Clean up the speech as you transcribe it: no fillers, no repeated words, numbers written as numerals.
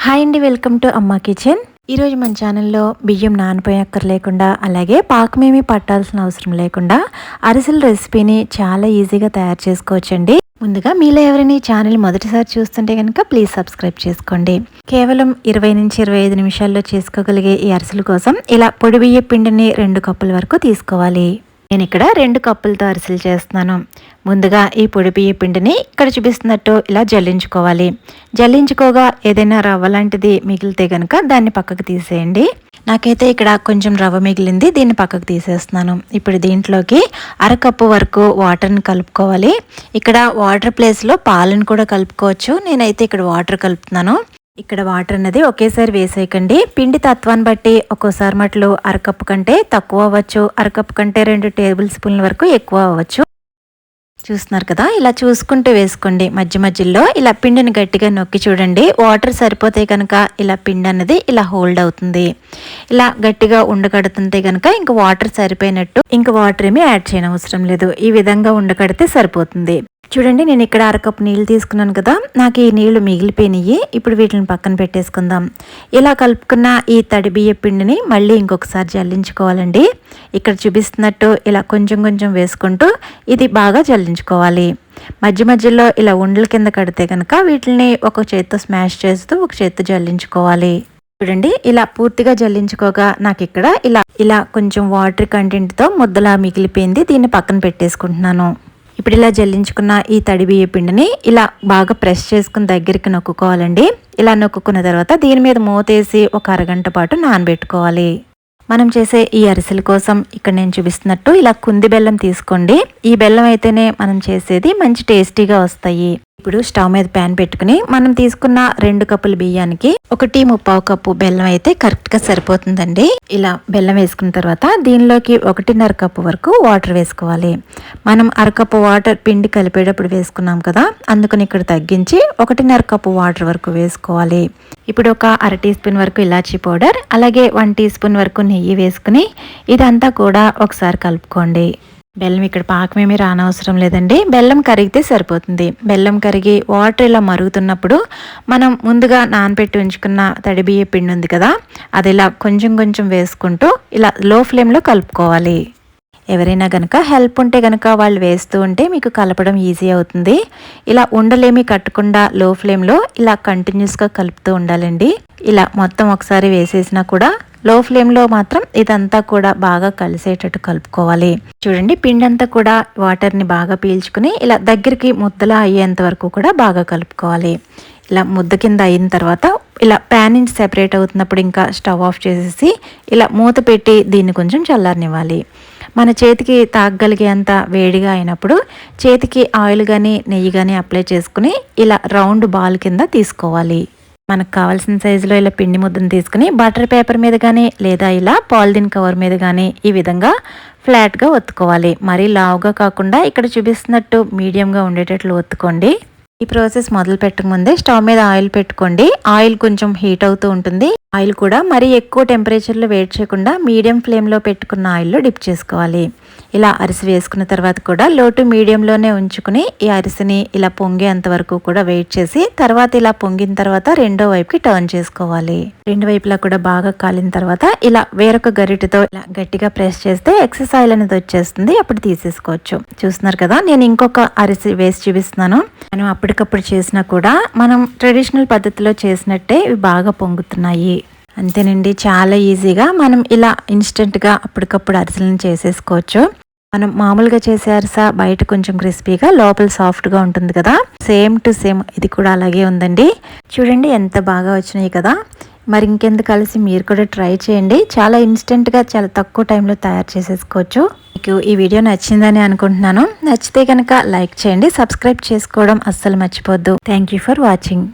Hi అండి, welcome to అమ్మా kitchen. ఈరోజు మన ఛానల్లో బియ్యం నానపోయక్కర్ లేకుండా అలాగే పాకమేమీ పట్టాల్సిన అవసరం లేకుండా అరిసెల రెసిపీని చాలా ఈజీగా తయారు చేసుకోవచ్చండి. ముందుగా మీలో ఎవరైనా ఈ ఛానల్ మొదటిసారి చూస్తుంటే కనుక ప్లీజ్ సబ్స్క్రైబ్ చేసుకోండి. కేవలం 20 నుంచి 25 నిమిషాల్లో చేసుకోగలిగే ఈ అరిసెల కోసం ఇలా పొడి బియ్య పిండిని 2 కప్పుల వరకు తీసుకోవాలి. నేను ఇక్కడ 2 కప్పులతో అరిసెలు చేస్తున్నాను. ముందుగా ఈ పొడి బియ్య పిండిని ఇక్కడ చూపిస్తున్నట్టు ఇలా జల్లించుకోవాలి. జల్లించుకోగా ఏదైనా రవ్వ లాంటిది మిగిలితే కనుక దాన్ని పక్కకు తీసేయండి. నాకైతే ఇక్కడ కొంచెం రవ్వ మిగిలింది, దీన్ని పక్కకు తీసేస్తున్నాను. ఇప్పుడు దీంట్లోకి అరకప్పు వరకు వాటర్ని కలుపుకోవాలి. ఇక్కడ వాటర్ ప్లేస్లో పాలను కూడా కలుపుకోవచ్చు. నేనైతే ఇక్కడ వాటర్ కలుపుతున్నాను. ఇక్కడ వాటర్ అనేది ఒకేసారి వేసేయకండి. పిండి తత్వాన్ని బట్టి ఒక్కోసారి మట్లు అరకప్పు కంటే తక్కువ అవ్వచ్చు, అరకప్పు కంటే 2 టేబుల్ స్పూన్ల వరకు ఎక్కువ అవ్వచ్చు. చూస్తున్నారు కదా, ఇలా చూసుకుంటూ వేసుకోండి. మధ్య మధ్యలో ఇలా పిండిని గట్టిగా నొక్కి చూడండి. వాటర్ సరిపోతే కనుక ఇలా పిండి అన్నది ఇలా హోల్డ్ అవుతుంది. ఇలా గట్టిగా ఉండకడుతుంటే కనుక ఇంక వాటర్ సరిపోయినట్టు, ఇంక వాటర్ ఏమీ యాడ్ చేయనవసరం లేదు. ఈ విధంగా ఉండకడితే సరిపోతుంది. చూడండి, నేను ఇక్కడ అరకప్పు నీళ్ళు తీసుకున్నాను కదా, నాకు ఈ నీళ్లు మిగిలిపోయినాయి. ఇప్పుడు వీటిని పక్కన పెట్టేసుకుందాం. ఇలా కలుపుకున్న ఈ తడి బియ్య పిండిని మళ్ళీ ఇంకొకసారి జల్లించుకోవాలండి. ఇక్కడ చూపిస్తున్నట్టు ఇలా కొంచెం కొంచెం వేసుకుంటూ ఇది బాగా జల్లించుకోవాలి. మధ్య మధ్యలో ఇలా ఉండల కింద కడితే కనుక వీటిని ఒక చేత్తో స్మాష్ చేస్తూ ఒక చేత్తో జల్లించుకోవాలి. చూడండి, ఇలా పూర్తిగా జల్లించుకోగా నాకు ఇక్కడ ఇలా కొంచెం వాటర్ కంటెంట్తో ముద్దలా మిగిలిపోయింది. దీన్ని పక్కన పెట్టేసుకుంటున్నాను. ఇప్పుడు ఇలా జల్లించుకున్న ఈ తడి బియ్య పిండిని ఇలా బాగా ప్రెస్ చేసుకుని దగ్గరికి నొక్కుకోవాలండి. ఇలా నొక్కున్న తర్వాత దీని మీద మూతేసి ఒక అరగంట పాటు నానబెట్టుకోవాలి. మనం చేసే ఈ అరిసెల కోసం ఇక్కడ నేను చూపిస్తున్నట్టు ఇలా కుంది బెల్లం తీసుకోండి. ఈ బెల్లం అయితేనే మనం చేసేది మంచి టేస్టీగా వస్తాయి. ఇప్పుడు స్టవ్ మీద ప్యాన్ పెట్టుకుని మనం తీసుకున్న 2 కప్పుల బియ్యానికి 1.25 కప్పు బెల్లం అయితే కరెక్ట్గా సరిపోతుందండి. ఇలా బెల్లం వేసుకున్న తర్వాత దీనిలోకి 1.5 కప్పు వరకు వాటర్ వేసుకోవాలి. మనం అరకప్పు వాటర్ పిండి కలిపేటప్పుడు వేసుకున్నాం కదా, అందుకని ఇక్కడ తగ్గించి 1.5 కప్పు వాటర్ వరకు వేసుకోవాలి. ఇప్పుడు ఒక 1/2 టీ స్పూన్ వరకు ఇలాచీ పౌడర్, అలాగే 1 టీ స్పూన్ వరకు నెయ్యి వేసుకుని ఇదంతా కూడా ఒకసారి కలుపుకోండి. బెల్లం ఇక్కడ పాకమేమీ రానవసరం లేదండి, బెల్లం కరిగితే సరిపోతుంది. బెల్లం కరిగి వాటర్ ఇలా మరుగుతున్నప్పుడు మనం ముందుగా నానబెట్టి ఉంచుకున్న తడి బియ్య పిండి ఉంది కదా, అది ఇలా కొంచెం కొంచెం వేసుకుంటూ ఇలా లో ఫ్లేమ్లో కలుపుకోవాలి. ఎవరైనా కనుక హెల్ప్ ఉంటే కనుక వాళ్ళు వేస్తూ ఉంటే మీకు కలపడం ఈజీ అవుతుంది. ఇలా ఉండలేమీ కట్టకుండా లో ఫ్లేమ్లో ఇలా కంటిన్యూస్గా కలుపుతూ ఉండాలండి. ఇలా మొత్తం ఒకసారి వేసేసినా కూడా లో ఫ్లేమ్లో మాత్రం ఇదంతా కూడా బాగా కలిసేటట్టు కలుపుకోవాలి. చూడండి, పిండి అంతా కూడా వాటర్ని బాగా పీల్చుకుని ఇలా దగ్గరికి ముద్దలా అయ్యేంత వరకు కూడా బాగా కలుపుకోవాలి. ఇలా ముద్ద కింద అయిన తర్వాత ఇలా ప్యాన్ నుంచి సెపరేట్ అవుతున్నప్పుడు ఇంకా స్టవ్ ఆఫ్ చేసేసి ఇలా మూత పెట్టి దీన్ని కొంచెం చల్లారనివ్వాలి. మన చేతికి తాగగలిగేంత వేడిగా అయినప్పుడు చేతికి ఆయిల్ కానీ నెయ్యి కానీ అప్లై చేసుకుని ఇలా రౌండ్ బాల్ కింద తీసుకోవాలి. మనకు కావాల్సిన సైజులో ఇలా పిండి ముద్దను తీసుకుని బటర్ పేపర్ మీద కానీ లేదా ఇలా పాలిథిన్ కవర్ మీద కానీ ఈ విధంగా ఫ్లాట్గా ఒత్తుకోవాలి. మరీ లావుగా కాకుండా ఇక్కడ చూపిస్తున్నట్టు మీడియంగా ఉండేటట్లు ఒత్తుకోండి. ఈ ప్రాసెస్ మొదలు పెట్టకముందే స్టవ్ మీద ఆయిల్ పెట్టుకోండి. ఆయిల్ కొంచెం హీట్ అవుతూ ఉంటుంది. ఆయిల్ కూడా మరీ ఎక్కువ టెంపరేచర్లో వేడి చేయకుండా మీడియం ఫ్లేమ్లో పెట్టుకున్న ఆయిల్లో డిప్ చేసుకోవాలి. ఇలా అరిసి వేసుకున్న తర్వాత కూడా లో టు మీడియంలోనే ఉంచుకుని ఈ అరిసిని ఇలా పొంగేంత వరకు కూడా వెయిట్ చేసి తర్వాత ఇలా పొంగిన తర్వాత రెండో వైపుకి టర్న్ చేసుకోవాలి. రెండు వైపులా కూడా బాగా కాలిన తర్వాత ఇలా వేరొక గరిటెతో ఇలా గట్టిగా ప్రెస్ చేస్తే ఎక్సెస్ ఆయిల్ అనేది వచ్చేస్తుంది. అప్పుడు తీసేసుకోవచ్చు. చూస్తున్నారు కదా, నేను ఇంకొక అరిసి వేసి చూపిస్తున్నాను. మనం అప్పటికప్పుడు చేసినా కూడా మనం ట్రెడిషనల్ పద్ధతిలో చేసినట్టే ఇవి బాగా పొంగుతున్నాయి. అంతేనండి, చాలా ఈజీగా మనం ఇలా ఇన్స్టెంట్గా అప్పటికప్పుడు అరిసెలను చేసేసుకోవచ్చు. మనం మామూలుగా చేసే అరిస బయట కొంచెం క్రిస్పీగా లోపల సాఫ్ట్గా ఉంటుంది కదా, సేమ్ టు సేమ్ ఇది కూడా అలాగే ఉందండి. చూడండి ఎంత బాగా వచ్చినాయి కదా. మరి ఇంకెందుకు కలిసి మీరు కూడా ట్రై చేయండి. చాలా ఇన్స్టెంట్గా చాలా తక్కువ టైంలో తయారు చేసేసుకోవచ్చు. మీకు ఈ వీడియో నచ్చిందని అనుకుంటున్నాను. నచ్చితే కనుక లైక్ చేయండి, సబ్స్క్రైబ్ చేసుకోవడం అస్సలు మర్చిపోద్దు. Thank you for watching.